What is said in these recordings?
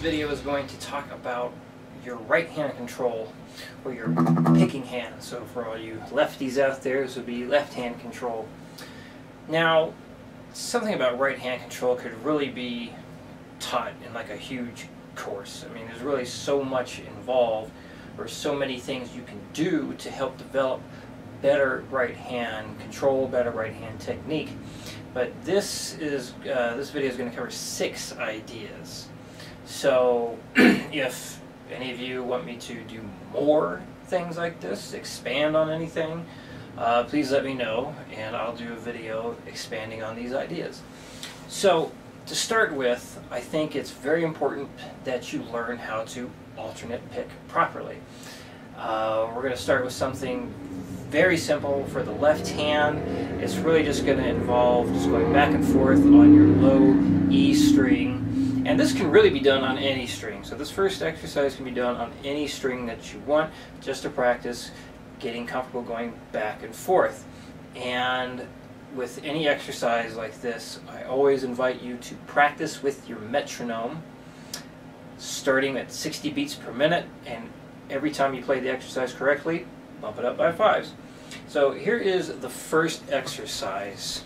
video is going to talk about your right hand control, or your picking hand. So for all you lefties out there, this would be left hand control. Now, something about right hand control could really be taught in like a huge course. I mean, there's really so much involved, or so many things you can do to help develop better right hand control, better right hand technique. But this video is going to cover 6 ideas. So if any of you want me to do more things like this, expand on anything, please let me know and I'll do a video expanding on these ideas. So to start with, I think it's very important that you learn how to alternate pick properly. We're going to start with something very simple for the left hand. It's really just going to involve just going back and forth on your low E string. And this can really be done on any string. So this first exercise can be done on any string that you want, just to practice getting comfortable going back and forth. And with any exercise like this, I always invite you to practice with your metronome, starting at 60 beats per minute, and every time you play the exercise correctly, bump it up by 5s. So here is the first exercise.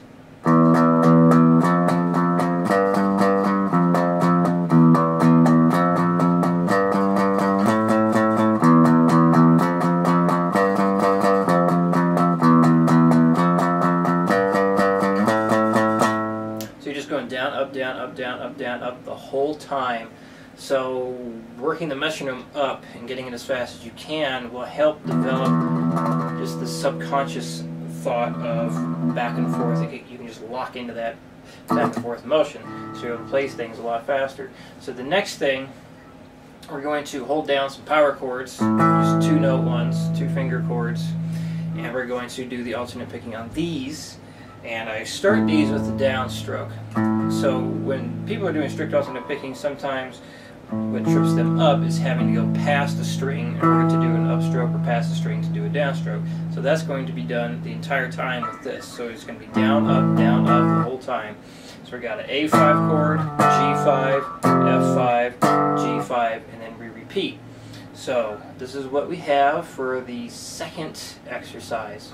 Down, up, down, up, down, up, down, up the whole time. So working the metronome up and getting it as fast as you can will help develop just the subconscious thought of back and forth. You can just lock into that back and forth motion, so you're able to play things a lot faster. So the next thing, we're going to hold down some power chords, just 2-note ones, 2-finger chords, and we're going to do the alternate picking on these. And I start these with the downstroke. So when people are doing strict alternate picking, sometimes what trips them up is having to go past a string in order to do an upstroke, or past a string to do a downstroke. So that's going to be done the entire time with this. So it's going to be down, up, the whole time. So we got an A5 chord, G5, F5, G5, and then we repeat. So this is what we have for the second exercise.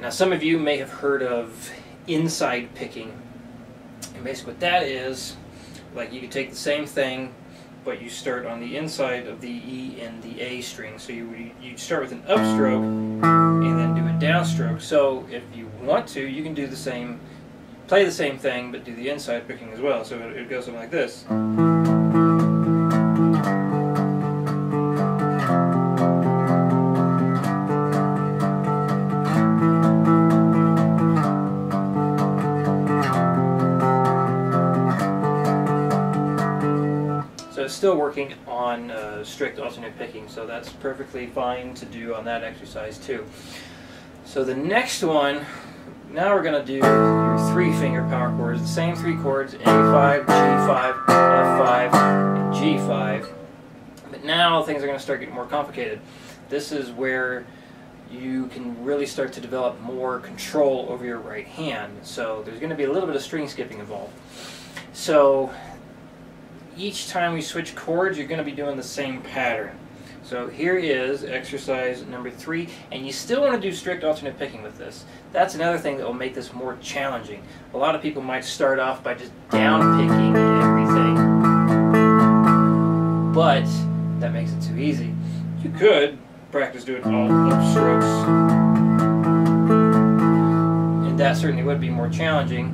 Some of you may have heard of inside picking, and basically what that is, like you could take the same thing, but you start on the inside of the E and the A string. So you start with an upstroke and then do a downstroke. So if you want to, you can do the same, play the same thing, but do the inside picking as well. So it goes something like this. Still working on strict alternate picking, so that's perfectly fine to do on that exercise too. So the next one, now we're going to do your 3-finger power chords, the same 3 chords, A5, G5, F5, and G5. But now things are going to start getting more complicated. This is where you can really start to develop more control over your right hand. So there's going to be a little bit of string skipping involved. So each time we switch chords, you're going to be doing the same pattern. So here is exercise number 3, and you still want to do strict alternate picking with this. That's another thing that will make this more challenging. A lot of people might start off by just down picking everything, but that makes it too easy. You could practice doing all upstrokes, and that certainly would be more challenging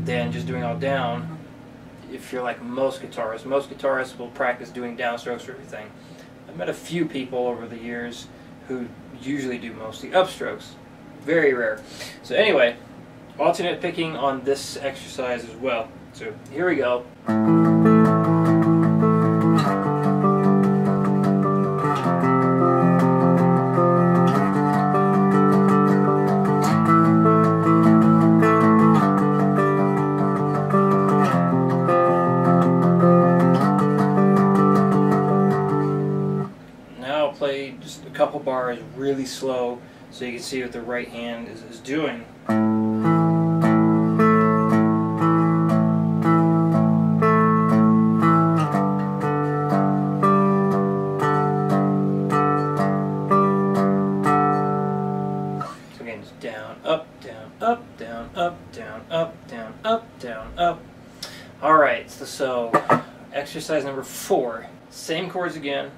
than just doing all down. If you're like most guitarists will practice doing downstrokes for everything. I've met a few people over the years who usually do mostly upstrokes. Very rare. So anyway, alternate picking on this exercise as well. So here we go. bar is really slow so you can see what the right hand is doing. So again, it's down, up, down, up, down, up, down, up, down, up, down, up. Alright, so exercise number 4. Same chords again.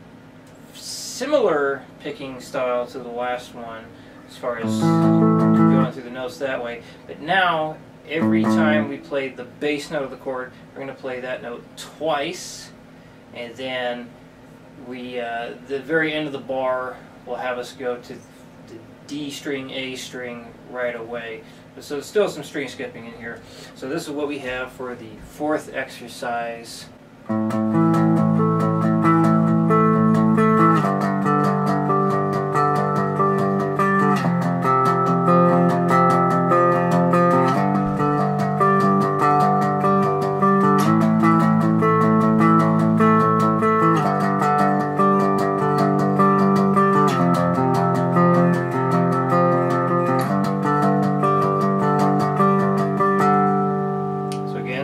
Similar picking style to the last one as far as going through the notes that way. But now, every time we play the bass note of the chord, we're going to play that note twice. And then the very end of the bar will have us go to the D string, A string right away. So there's still some string skipping in here. So this is what we have for the 4th exercise.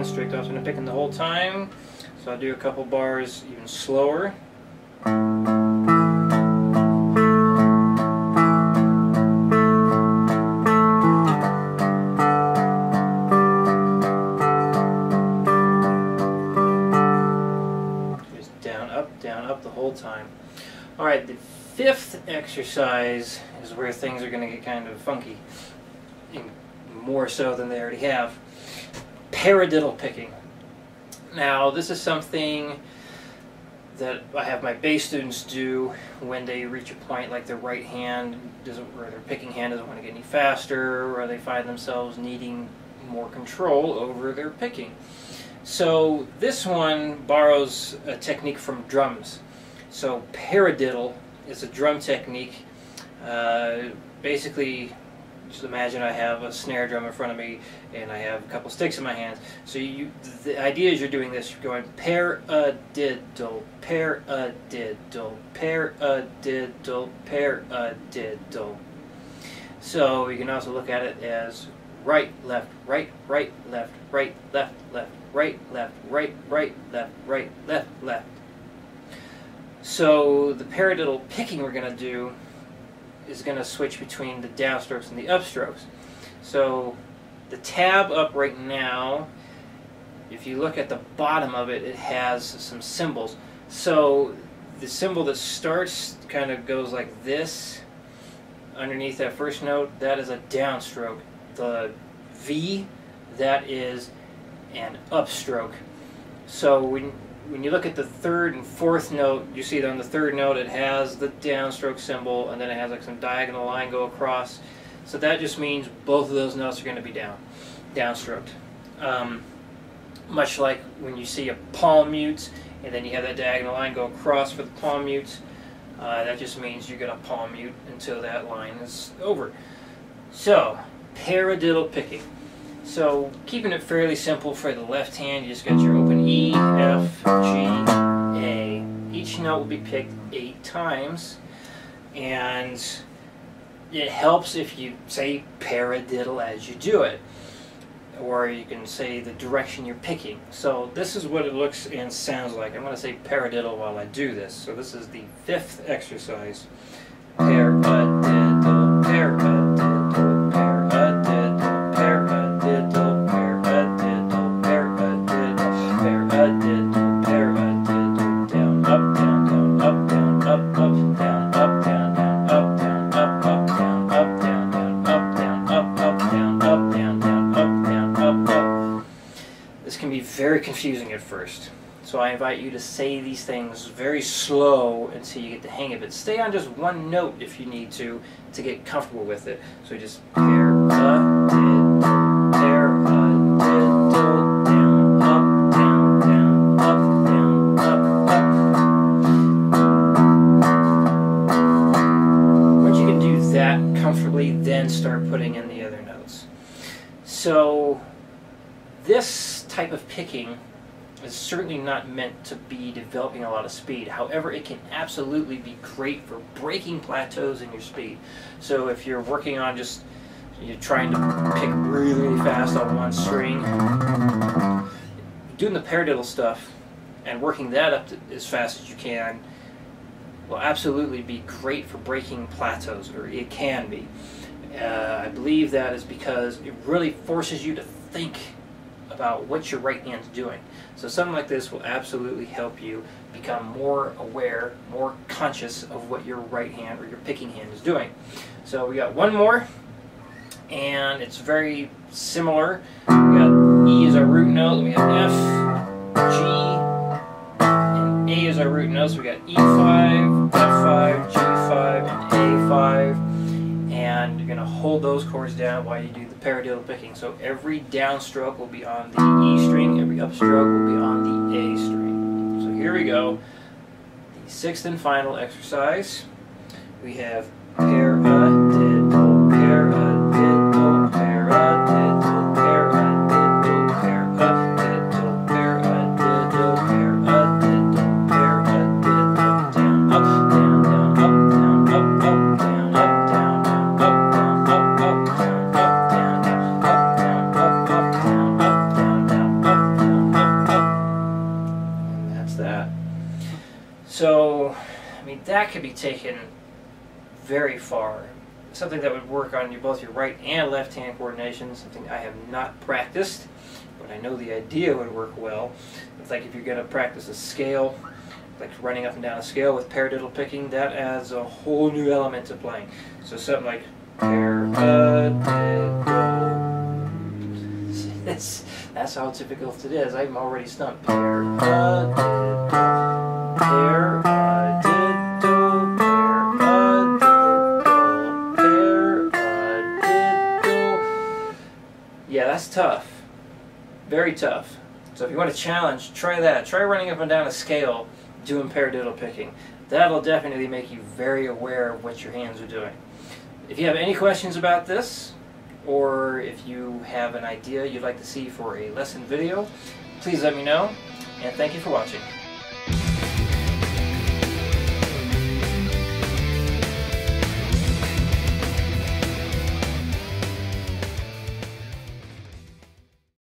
Strict alternate picking the whole time, so I'll do a couple bars even slower. Just down, up the whole time. Alright, the 5th exercise is where things are going to get kind of funky, more so than they already have. Paradiddle picking. Now, this is something that I have my bass students do when they reach a point like their right hand doesn't, or their picking hand doesn't want to get any faster, or they find themselves needing more control over their picking. So this one borrows a technique from drums. So paradiddle is a drum technique. Basically, just imagine I have a snare drum in front of me and I have a couple sticks in my hands. So the idea is you're doing this, you're going paradiddle, paradiddle, paradiddle, paradiddle. So you can also look at it as right, left, right, right, left, right, left, left, right, left, right, right, left, right, left, left. So the paradiddle picking we're going to do is going to switch between the downstrokes and the upstrokes. So the tab up right now, if you look at the bottom of it, it has some symbols. So the symbol that starts kind of goes like this underneath that first note, that is a downstroke. The V, that is an upstroke. So when you look at the 3rd and 4th note, you see that on the 3rd note it has the downstroke symbol, and then it has like some diagonal line go across. So that just means both of those notes are going to be downstroked. Much like when you see a palm mute, and then you have that diagonal line go across for the palm mute, that just means you're going to palm mute until that line is over. So, paradiddle picking. So, keeping it fairly simple for the left hand, you just got your open E, F, G, A. Each note will be picked 8 times, and it helps if you say paradiddle as you do it, or you can say the direction you're picking. So this is what it looks and sounds like. I'm going to say paradiddle while I do this. So this is the 5th exercise. Paradiddle, paradiddle, paradiddle, paradiddle, paradiddle, paradiddle, paradiddle, paradiddle, down, up, down, down, up, down, up, up, down, up, down, down, up, down, up, up, down, up, down, down, up, down, up, up, down, up, down, down, up, down, up, up. This can be very confusing at first. So I invite you to say these things very slow until you get the hang of it. Stay on just one note if you need to get comfortable with it. So just paradiddle, paradiddle, down, up, down, down, up, down, up, up. Once you can do that comfortably, then start putting in the other notes. So this type of picking is certainly not meant to be developing a lot of speed. However, it can absolutely be great for breaking plateaus in your speed. So if you're working on just, you're trying to pick really, really fast on one string, doing the paradiddle stuff and working that up to as fast as you can will absolutely be great for breaking plateaus, or it can be. I believe that is because it really forces you to think about what your right hand's doing. So something like this will absolutely help you become more aware, more conscious of what your right hand or your picking hand is doing. So we got one more, and it's very similar. We got E as our root note, we have F, G, and A as our root notes. So we got E5, F5, G5, and A5. And you're going to hold those chords down while you do the paradiddle picking. So every downstroke will be on the E string, every upstroke will be on the A string. So here we go. The sixth and final exercise. We have paradiddle, paradiddle, paradiddle, paradiddle, paradiddle, paradiddle, paradiddle, paradiddle, down, up, down, down, up, down, up, up, down, up, down, down, up, down, up, up, down, up, down, down, up, down, up, up, down, up, down, down, up, down, up, up. And that's that. So, I mean, that could be taken very far. Something that would work on both your right and left hand coordination, something I have not practiced, but I know the idea would work well. It's like if you're going to practice a scale, like running up and down a scale with paradiddle picking, that adds a whole new element to playing. So something like paradiddle. That's how difficult it is. I'm already stumped. Paradiddle, paradiddle, yeah, that's tough. Very tough. So if you want a challenge, try that. Try running up and down a scale doing paradiddle picking. That'll definitely make you very aware of what your hands are doing. If you have any questions about this, or if you have an idea you'd like to see for a lesson video, please let me know, and thank you for watching.